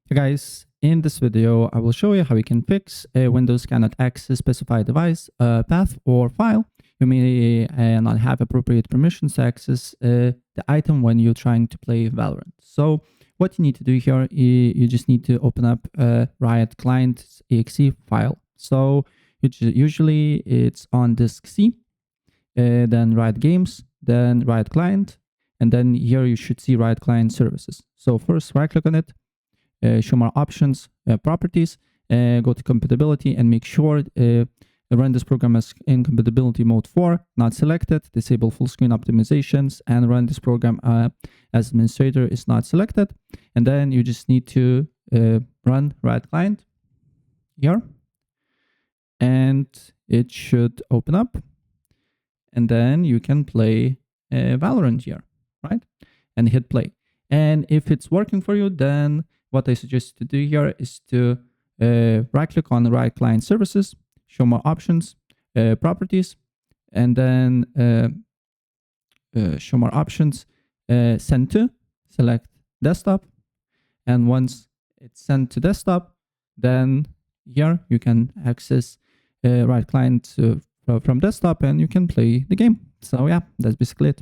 Hey guys, in this video, I will show you how you can fix Windows cannot access specified device, path, or file. You may not have appropriate permissions to access the item when you're trying to play Valorant. So what you need to do here, you just need to open up Riot Client exe file. So usually it's on disk C, then Riot Games, then Riot Client, and then here you should see Riot Client Services. So first right click on it, show more options, properties, go to compatibility and make sure run this program as in compatibility mode 4, not selected, disable full screen optimizations, and run this program as administrator is not selected. And then you just need to run Riot Client here, and it should open up. And then you can play Valorant here, right? And hit play. And if it's working for you, then what I suggest to do here is to right click on the Riot Client Services, show more options, properties, and then show more options, send to, select desktop. And once it's sent to desktop, then here you can access Riot Client from desktop and you can play the game. So yeah, that's basically it.